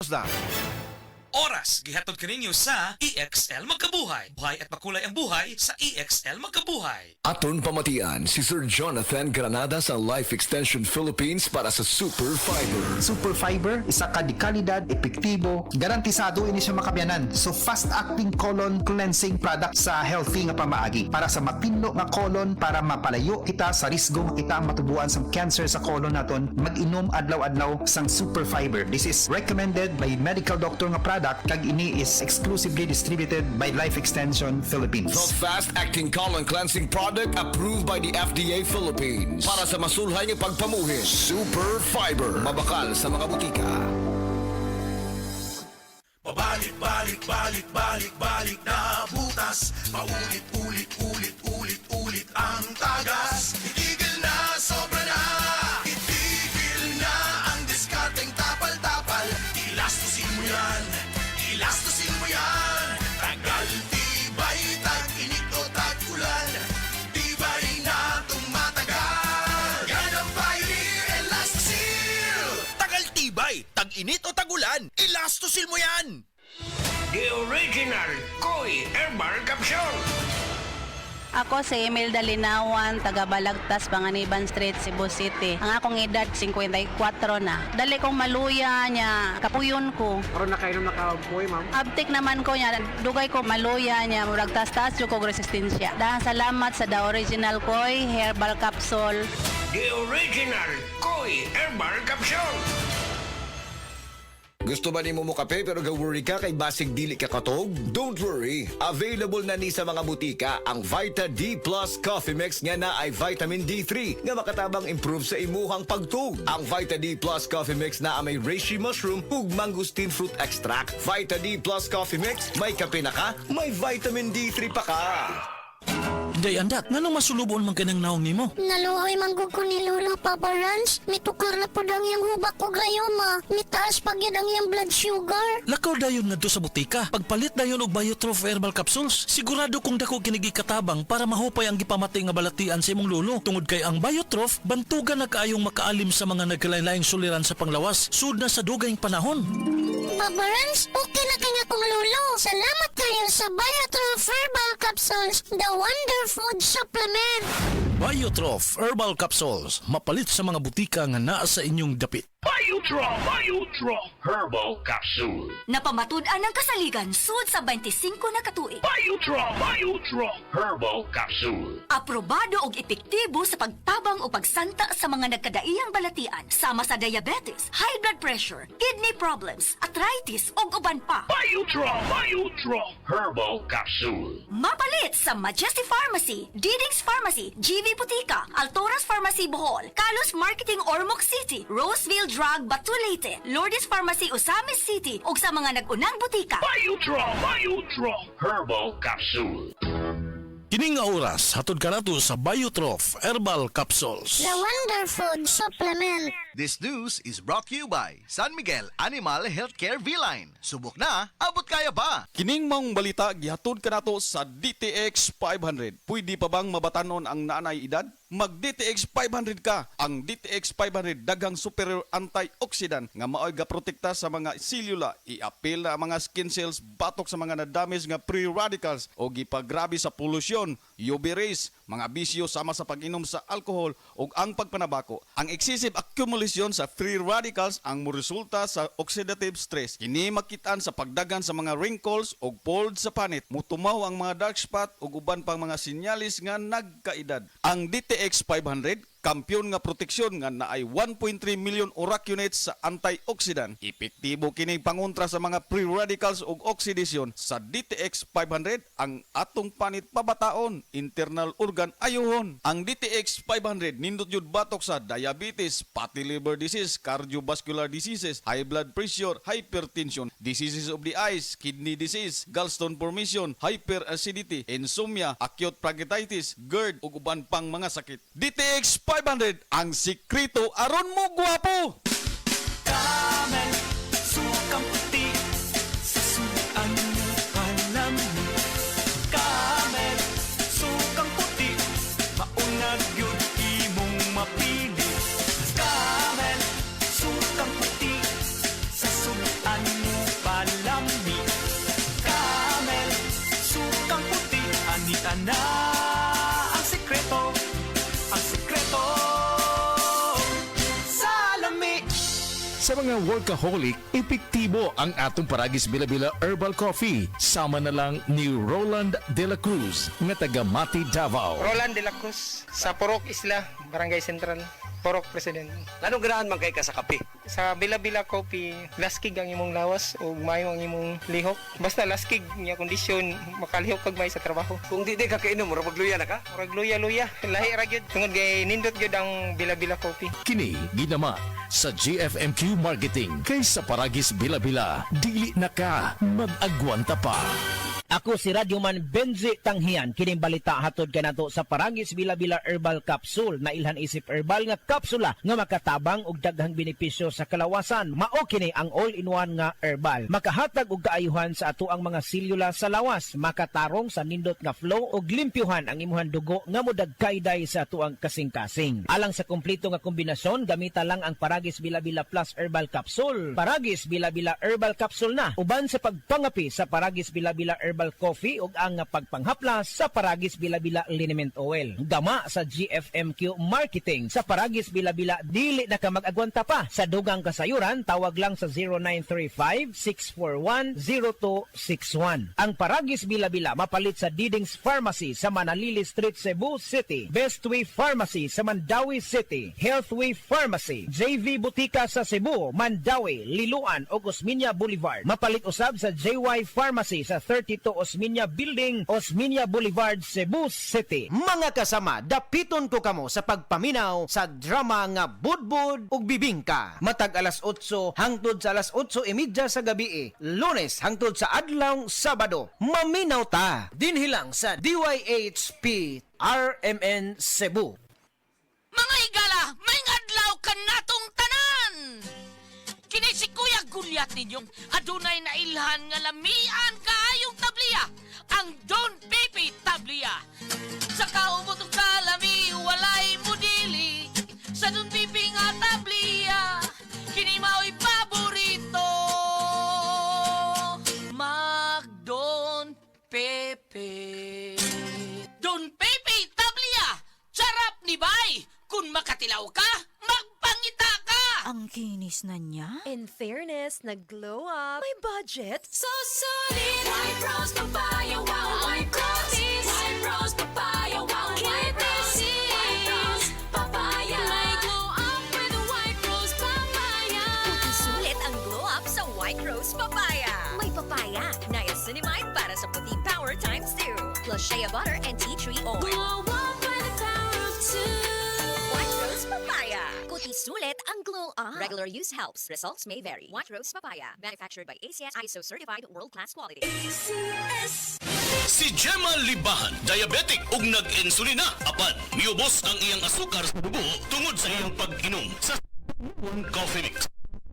na. Oras gihatod kaninyo sa EXL Magkabuhay. Buhay at makulay ang buhay sa EXL Magkabuhay. Aton pamatian si Sir Jonathan Granada sa Life Extension Philippines para sa Super Fiber. Super Fiber, isa ka di kalidad, epektibo, garantisado ini siya makabiyanan. So fast-acting colon cleansing product sa healthy nga pamaagi para sa mapinlo nga colon para mapalayo kita sa risgo kita ang matubuan sa cancer sa colon naton. Mag-inom adlaw-adlaw sang Super Fiber. This is recommended by medical doctor nga product kag ini is exclusively distributed by Life Extension Philippines. The fast-acting colon cleansing product approved by the FDA Philippines para sa masulhay ng pagpamuhin. Super Fiber. Mabakal sa mga butika. Balik na butas. Paulit-ulit ang tagas. Itigil na, sobra na. Itigil na ang diskarteng tapal-tapal. Ilastusin mo yan. Tagal, tibay, tag-init o tag-ulan. Tibay na tumatagal. Yan ang Pioneer Elastosil. Tagal tibay, tag-init o tag-ulan, Elastosil mo yan! The original Koi Herbal Capsule. Ako si Imelda Linawan, taga Balagtas, Panganiban Street, Cebu City. Ang akong edad, 54 na. Dali kong maluya niya, kapuyon ko. Karon na kayo nakabuhay, ma'am. Abtik naman ko niya, dugay ko maluya niya, murag tas-tas yung kong resistensya. Dahil salamat sa The Original Koi Herbal Capsule. The original Koi Herbal Capsule. Gusto ba ni mo kape pero ga-worry ka kay basig dili ka katog? Don't worry! Available na ni sa mga butika ang Vita D Plus Coffee Mix nga na ay vitamin D3 nga makatabang improve sa imuhang pagtug. Ang Vita D Plus Coffee Mix na may reishi mushroom ug mangosteen fruit extract. Vita D Plus Coffee Mix, may kape na ka, may vitamin D3 pa ka. Day andak, nganong masulubon man kanang naong nimo? Naluoy manggug ko ni Lola Papa Rans. Mitukar na po ang iyang hubak ko gayoma. Mitaas pag yan ang iyang blood sugar. Lakaw dayon nga do sa butika. Pagpalit dayon og Biotrof Herbal Capsules, sigurado kung dako kinigi katabang para mahupay ang gipamati nga balatian sa imong lolo. Tungod kay ang Biotrof, bantugan na kaayong makaalim sa mga nagkalain-laing suliran sa panglawas, sud na sa dugayng panahon. Papa Rans, okay na kanya kong lolo. Salamat kayo sa Biotrof Herbal Capsules, the Wonder Food Supplement. Biotrof Herbal Capsules, mapalit sa mga butika nga naa sa inyong dapit. Biotrop Herbal Capsule. Napamatud-an ang kasaligan sud sa 25 na katuig. Biotrop Herbal Capsule. Aprobado og epektibo sa pagtabang o pagsanta sa mga nagkadaiyang balatian sama sa diabetes, high blood pressure, kidney problems, arthritis ug uban pa. Biotrop Herbal Capsule. Mapalit sa Majesty Pharmacy, Diding's Pharmacy, GV Butika, Altoras Pharmacy Bohol, Kalos Marketing Ormoc City, Roseville Drug Batulete, Lourdes Pharmacy Osamis City ug sa mga nag-unang butika. Biotrop Herbal Capsule. Kining nga oras, hatod ka nato sa Biotrof Herbal Capsules. The Wonder Food Supplement. This news is brought to you by San Miguel Animal Healthcare V-Line. Subok na, abot kaya pa. Kining mong balita gihatod ka nato sa DTX 500. Pwede pa bang mabatanon ang nanay edad? Mag DTX 500 ka. Ang DTX 500 daghang superior antioxidant nga maoy ga protekta sa mga selula, i-appeal na mga skin cells, batok sa mga na-damage nga free radicals o gipagrabe sa polusyon, UV rays, mga bisyo sama sa pag-inom sa alcohol o ang pagpanabako. Ang excessive accumulation sa free radicals ang moresulta sa oxidative stress. Kini makitaan sa pagdagan sa mga wrinkles o folds sa panit, mutumaw ang mga dark spot o uban pang mga sinyalis nga nagkaedad. Ang DTX 500 kampyon nga proteksyon nga naay 1.3 million ORAC units sa antioxidant. Epektibo kini pangontra sa mga free radicals ug oxidation. Sa DTX 500 ang atong panit pabataon, internal organ ayohon. Ang DTX 500 nindot jud batok sa diabetes, fatty liver disease, cardiovascular diseases, high blood pressure, hypertension, diseases of the eyes, kidney disease, gallstone formation, hyperacidity, insomnia, acute pancreatitis, GERD ug uban pang mga sakit. DTX 500 ang sikreto aron mo gwapo. Camel, sukang puti, sa sudan ng alam mo. Camel, sukang puti, maunag yun imong mapili. Camel, sukang puti, sa sudan mga workaholic, epektibo ang atong Paragis Bila-Bila Herbal Coffee. Sama na lang ni Roland De La Cruz, nga taga Mati, Davao. Roland De La Cruz, sa Purok Isla, Barangay Central, Purok President. Anong ganahan man kay ka sa kape? Sa Bila-Bila Coffee, laskig ang imong lawas o mayo ang imong lihok. Basta laskig niya kondisyon, makalihok kag may sa trabaho. Kung di ka kainom, mura magluya na ka? Murag luya-luya, lahi ra gyud. Tungod kay nindot gyud ang Bila-Bila Coffee. Kini ginama sa GFMQ Marketing. Kay sa Paragis Bila-Bila, dili na ka mag-agwanta pa. Ako si Radyoman Benzi Tanghian. Kining balita hatod kanato sa Paragis Bila-Bila Herbal Capsule na ilhan isip herbal nga kapsula nga makatabang og daghang benepisyo sa kalawasan. Mao kini ang all-in-one nga herbal. Makahatag og kaayuhan sa ato ang mga selula sa lawas, makatarong sa nindot nga flow og limpyuhan ang imuhang dugo nga modagkayday sa ato ang kasing-kasing. Alang sa kumpleto nga kombinasyon, gamita lang ang Paragis Bila-Bila Plus Herbal Capsule. Paragis Bila-Bila Herbal Capsule na uban sa pagpangapi sa Paragis Bila-Bila Herbal Coffee ug ang pagpanghaplas sa Paragis Bila-Bila Liniment Oil. Gama sa GFMQ Marketing. Sa Paragis Bila-Bila dili na ka mag-agwanta pa. Sa dugang kasayuran, tawag lang sa 0935-641-0261. Ang Paragis Bila-Bila mapalit sa Didings Pharmacy sa Manalili Street, Cebu City. Bestway Pharmacy sa Mandawi City. Healthway Pharmacy, JV Butika sa Cebu, Mandawi, Liloan ug Osmeña Boulevard. Mapalit usab sa JY Pharmacy sa 32 Osmeña Building, Osmeña Boulevard, Cebu City. Mga kasama, dapiton ko kamo sa pagpaminaw sa drama nga Budbud ug Bibingka. Matag alas 8 hangtod sa alas 8:30 sa gabi, Lunes hangtod sa adlaw Sabado. Maminaw ta dinhi lang sa DYHP RMN Cebu. Mga higala, may adlaw ka natong tanan! Kini si Kuya Gulyat ninyong adunay na ilhan nga lamian kaayong tabliya, ang Don Pepe Tabliya. Sa kaumutong kalami, walay mudili, sa Don Pepe nga tabliya, kini mao'y paborito. Mag Don Pepe. Don Pepe Tabliya, sarap ni bay! Kung makatilaw ka, magpangita ka! Ang kinis na niya. In fairness, nag-glow up. May budget. So solid! White Rose Papaya, wow! White Rose! White Rose Papaya, wow! White Rose! White Rose Papaya! May glow up with White Rose Papaya! Puti sulit ang glow up sa White Rose Papaya. May papaya, niacinamide para sa puti power times 2. Plus shea butter and tea tree oil. Glow up with the power of 2. White Rose Papaya. Puti sulit ang glow up. Regular use helps. Results may vary. White Rose Papaya. Manufactured by ACS ISO certified world-class quality. ACS. Si Gemma Libahan, diabetic ug nag-insulina. Apan, miubos ang iyang asukar sa dugo tungod sa iyang pag-inom sa coffee mix.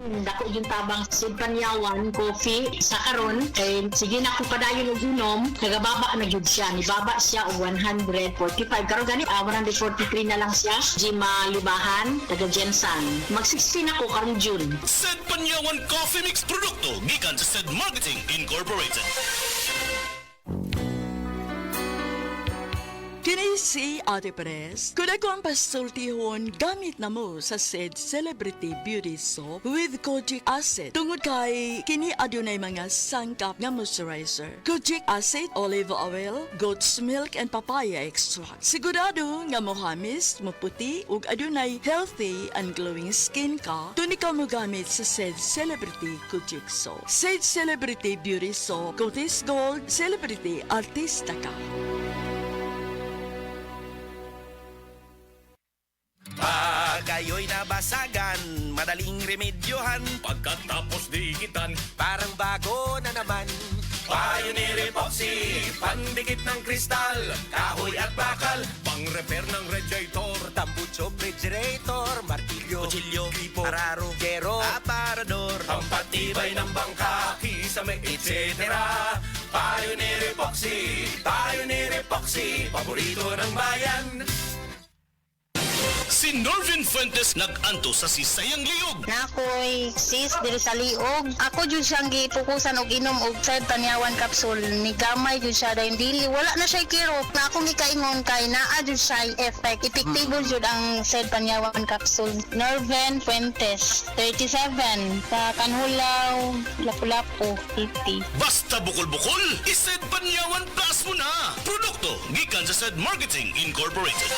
Dako yung tabang Sudpanyawan coffee sa karon kay sige na ko padayon og inom nagababa na gyud siya ni baba siya og 145 karon gani 143 na lang siya. Gemma Libahan taga Jensan mag 16 ako karong June. Sed Panyawan Coffee Mix produkto gikan sa Sed Marketing Incorporated. Kini si Ate Perez. Kung ako ang pasultihon, gamit na mo sa Sed Celebrity Beauty Soap with Kojic Acid. Tungod kay kini adunay mga sangkap nga moisturizer. Kojic Acid, olive oil, goat's milk, and papaya extract. Sigurado nga mohamis, maputi, ug adunay healthy and glowing skin ka, tuni ka mo gamit sa Sed Celebrity Kojic Soap. Sed Celebrity Beauty Soap, Cotis Gold, Celebrity Artista ka. Kayo'y nabasagan, madaling remedyohan. Pagkatapos diikitan, parang bago na naman. Pioneer Epoxy, pandikit ng kristal, kahoy at bakal, pang-repair ng radiator, tambucho, refrigerator, martilyo, kutsilyo, gripo, araro, gero, aparador, pampatibay ng bangka, kisame, etc. Pioneer Epoxy, Pioneer Epoxy, paborito ng bayan. Si Norvin Fuentes nag-anto sa sisayang liog. Nakoy sis diri sa liog. Ako jud siyang gipukusan og inom og Sed Panyawan capsule. Ni gamay jud siya dahil dili wala na siya kirot. Na akong gikaingon kay naa jud siya effect. Epektibo jud ang Sed Panyawan capsule. Norvin Fuentes, 37, sa Kanhulaw, Lapu-Lapu, City. Basta bukol-bukol, ised Panyawan Plus mo na. Produkto gikan sa Sed Marketing Incorporated.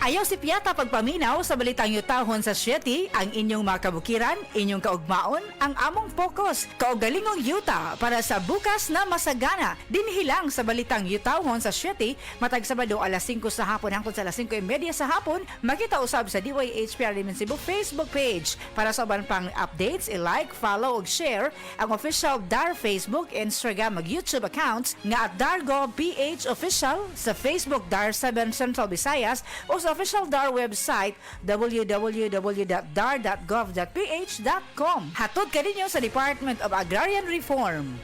Ayaw si Piata pagpaminaw sa balitang yutahon sa Sieti, ang inyong mga kabukiran, inyong kaugmaon, ang among focus, kaugalingong yuta para sa bukas na masagana. Dinhilang sa balitang yutahon sa Sieti, matag Sabado alas 5 sa hapon hangtod sa alas 5:30 sa hapon, makita usab sa DYHPR Limen Cebu Facebook page. Para sa uban pang updates, i-like, follow ug share ang official DAR Facebook, Instagram ug YouTube accounts nga at Dargo PH Official sa Facebook DAR 7 Central Visayas o sa official DAR website www.dar.gov.ph.com. Hatod ka ninyo sa Department of Agrarian Reform.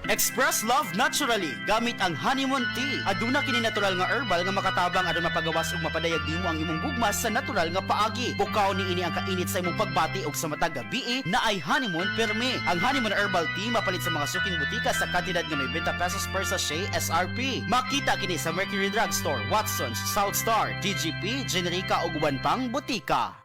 Express Love Naturally gamit ang honeymoon tea. Aduna kini natural nga herbal nga makatabang aron mapagawas ug mapadayag nimo ang imong gugmas sa natural nga paagi. Bukaw ni ini ang kainit sa imong pagbati ug sa matag gabi na ay honeymoon perme. Ang honeymoon herbal tea mapalit sa mga suking butika sa kantidad nga 90 pesos per sachet SRP. Makita kini sa Mercury Drug Store, Watson's, South Star, DGP, Generica ug uban pang butika.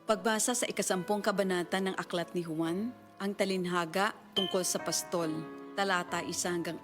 Pagbasa sa 10 kabanata ng Aklat ni Juan, ang talinhaga tungkol sa pastol, talata 1-42.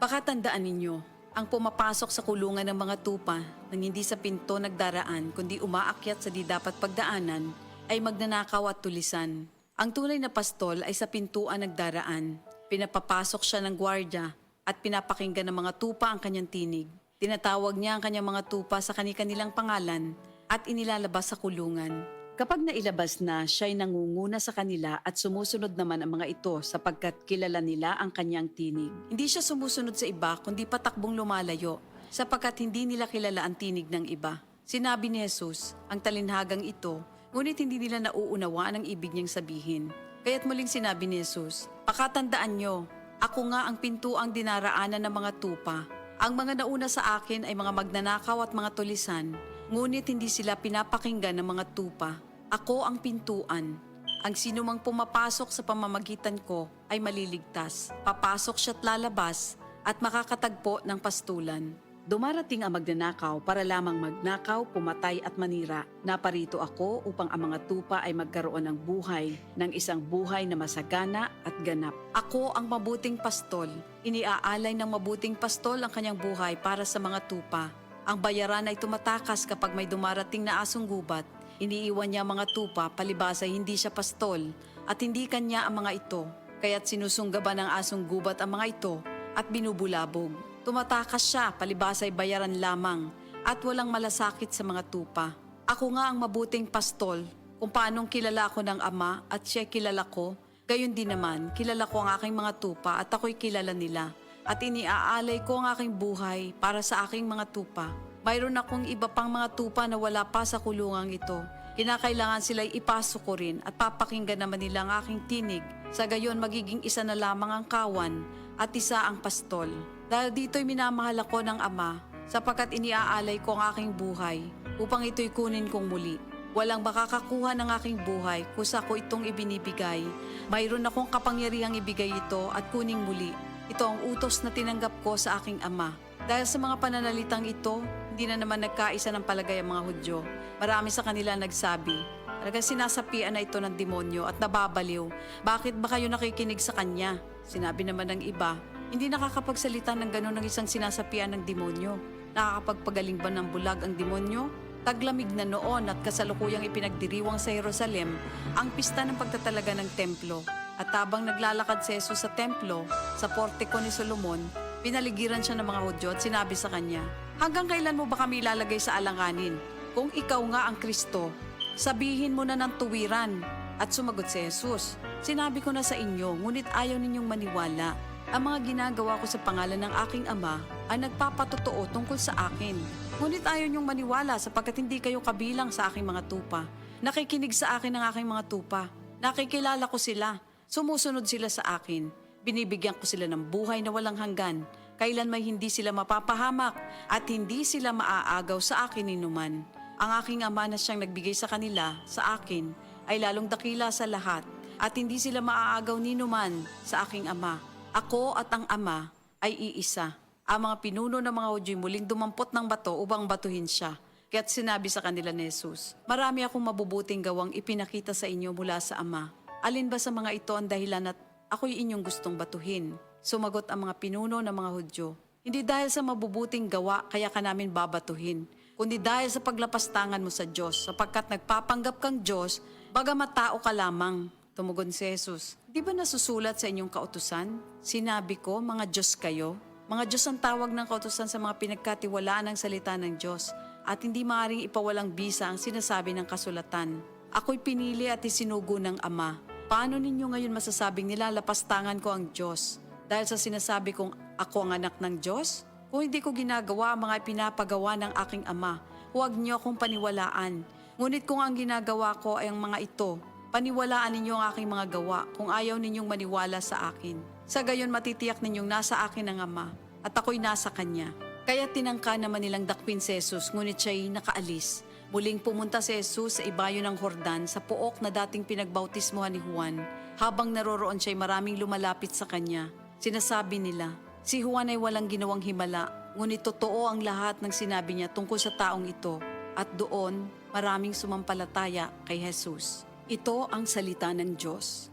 Pakatandaan ninyo, ang pumapasok sa kulungan ng mga tupa nang hindi sa pinto nagdaraan kundi umaakyat sa di dapat pagdaanan ay magnanakaw at tulisan. Ang tunay na pastol ay sa pintuan nagdaraan. Pinapapasok siya ng gwardya at pinapakinggan ng mga tupa ang kanyang tinig. Tinatawag niya ang kanyang mga tupa sa kanilang pangalan at inilalabas sa kulungan. Kapag nailabas na, siya'y nangunguna sa kanila at sumusunod naman ang mga ito sapagkat kilala nila ang kanyang tinig. Hindi siya sumusunod sa iba kundi patakbong lumalayo sapagkat hindi nila kilala ang tinig ng iba. Sinabi ni Jesus, ang talinhagang ito, ngunit hindi nila nauunawaan ang ibig niyang sabihin. Kaya't muling sinabi ni Jesus, pakatandaan nyo, ako nga ang pintuang dinaraanan ng mga tupa. Ang mga nauna sa akin ay mga magnanakaw at mga tulisan, ngunit hindi sila pinapakinggan ng mga tupa. Ako ang pintuan. Ang sinumang pumapasok sa pamamagitan ko ay maliligtas. Papasok siya't lalabas at makakatagpo ng pastulan. Dumarating ang magnanakaw para lamang magnakaw, pumatay at manira. Naparito ako upang ang mga tupa ay magkaroon ng buhay, ng isang buhay na masagana at ganap. Ako ang mabuting pastol. Iniaalay ng mabuting pastol ang kanyang buhay para sa mga tupa. Ang bayaran ay tumatakas kapag may dumarating na asong gubat. Iniiwan niya ang mga tupa, palibasa hindi siya pastol at hindi kanya ang mga ito. Kaya't sinusunggaban ng asong gubat ang mga ito at binubulabog. Tumatakas siya, palibasa ay bayaran lamang at walang malasakit sa mga tupa. Ako nga ang mabuting pastol. Kung paanong kilala ako ng Ama at siya kilala ko, gayon din naman kilala ko ang aking mga tupa at ako'y kilala nila. At iniaalay ko ang aking buhay para sa aking mga tupa. Mayroon akong iba pang mga tupa na wala pa sa kulungang ito. Kinakailangan sila'y ipasok ko rin at papakinggan naman nila ang aking tinig. Sa gayon magiging isa na lamang ang kawan at isa ang pastol. Dahil dito'y minamahal ako ng Ama sapagkat iniaalay ko ang aking buhay upang ito'y kunin kong muli. Walang makakakuha ng aking buhay kusa ko itong ibinibigay. Mayroon akong kapangyarihang ibigay ito at kuning muli. Ito ang utos na tinanggap ko sa aking Ama. Dahil sa mga pananalitang ito, hindi na naman nagkaisa ng palagay ang mga Hudyo. Marami sa kanila nagsabi, talagang sinasapian na ito ng demonyo at nababaliw. Bakit ba kayo nakikinig sa kanya? Sinabi naman ng iba, hindi nakakapagsalita ng gano'n ng isang sinasapian ng demonyo. Nakakapagpagaling ba ng bulag ang demonyo? Taglamig na noon at kasalukuyang ipinagdiriwang sa Jerusalem ang pista ng pagtatalaga ng templo. At habang naglalakad si Jesus sa templo, sa portiko ni Solomon, pinaligiran siya ng mga Hudyo at sinabi sa kanya, hanggang kailan mo ba kami ilalagay sa alanganin? Kung ikaw nga ang Kristo, sabihin mo na ng tuwiran. At sumagot si Jesus, sinabi ko na sa inyo, ngunit ayaw ninyong maniwala. Ang mga ginagawa ko sa pangalan ng aking Ama ay nagpapatotoo tungkol sa akin. Ngunit ayaw niyong maniwala sapagkat hindi kayo kabilang sa aking mga tupa. Nakikinig sa akin ang aking mga tupa. Nakikilala ko sila. Sumusunod sila sa akin. Binibigyan ko sila ng buhay na walang hanggan Kailan may hindi sila mapapahamak at hindi sila maaagaw sa akin ninuman. Ang aking ama na siyang nagbigay sa kanila, sa akin, ay lalong dakila sa lahat at hindi sila maaagaw ninuman sa aking ama. Ako at ang ama ay iisa. Ang mga pinuno ng mga Hudyo'y muling dumampot ng bato upang batuhin siya. Kaya't sinabi sa kanila ni Jesus, marami akong mabubuting gawang ipinakita sa inyo mula sa Ama. Alin ba sa mga ito ang dahilan at ako'y inyong gustong batuhin? Sumagot ang mga pinuno ng mga Hudyo, hindi dahil sa mabubuting gawa kaya ka namin babatuhin, kundi dahil sa paglapastangan mo sa Diyos, sapagkat nagpapanggap kang Diyos, bagamat tao ka lamang. Tumugon si Jesus, di ba nasusulat sa inyong kautusan? Sinabi ko, mga Diyos kayo. Mga Diyos ang tawag ng kautusan sa mga pinagkatiwalaan ng salita ng Diyos at hindi maaaring ipawalang bisa ang sinasabi ng kasulatan. Ako'y pinili at isinugo ng Ama. Paano ninyo ngayon masasabing nilalapastangan ko ang Diyos? Dahil sa sinasabi kong ako ang anak ng Diyos? Kung hindi ko ginagawa ang mga pinapagawa ng aking Ama, huwag niyo akong paniwalaan. Ngunit kung ang ginagawa ko ay ang mga ito, paniwalaan ninyo ang aking mga gawa kung ayaw ninyong maniwala sa akin. Sa gayon matitiyak ninyong nasa akin ang Ama at ako'y nasa Kanya. Kaya tinangka naman nilang dakwin si Jesus, ngunit siya'y nakaalis. Muling pumunta si Jesus sa ibayo ng Jordan sa pook na dating pinagbautismohan ni Juan. Habang naroroon siya'y maraming lumalapit sa kanya. Sinasabi nila, si Juan ay walang ginawang himala, ngunit totoo ang lahat ng sinabi niya tungkol sa taong ito. At doon, maraming sumampalataya kay Jesus. Ito ang salita ng Diyos.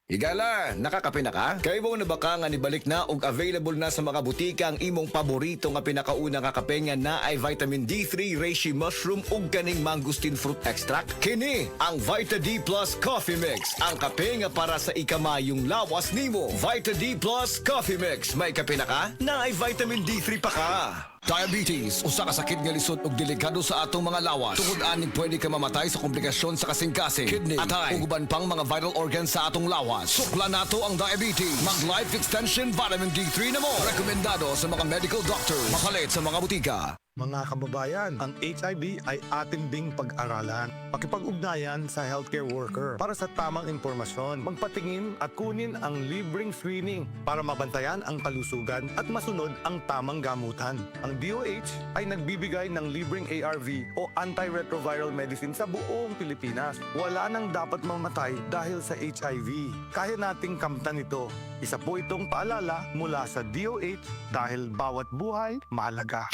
Higala, nakakape na ka? Kay mo na baka nga nibalik na ug available na sa mga butika ang imong paborito nga pinakauna nga kape nga na ay vitamin D3, reishi mushroom ug kaning mangosteen fruit extract? Kini ang Vita D Plus Coffee Mix, ang kape nga para sa ikamayong lawas nimo. Vita D Plus Coffee Mix, may kape na ka? Na ay vitamin D3 pa ka. Diabetes, usa ka sakit nga lisod ug delikado sa atong mga lawas. Tungod aning pwede ka mamatay sa komplikasyon sa kasing-kasing, kidney, atay, ug uban pang mga vital organs sa atong lawas. Sukla nato ang diabetes. Mag Life Extension Vitamin D3 na mo. Rekomendado sa mga medical doctors. Makalit sa mga butika. Mga kababayan, ang HIV ay atin ding pag-aralan. Pakipag-ugnayan sa healthcare worker para sa tamang impormasyon. Magpatingin at kunin ang libreng screening para mabantayan ang kalusugan at masunod ang tamang gamutan. Ang DOH ay nagbibigay ng libreng ARV o antiretroviral medicine sa buong Pilipinas. Wala nang dapat mamatay dahil sa HIV. Kaya nating kamtan ito. Isa po itong paalala mula sa DOH dahil bawat buhay mahalaga.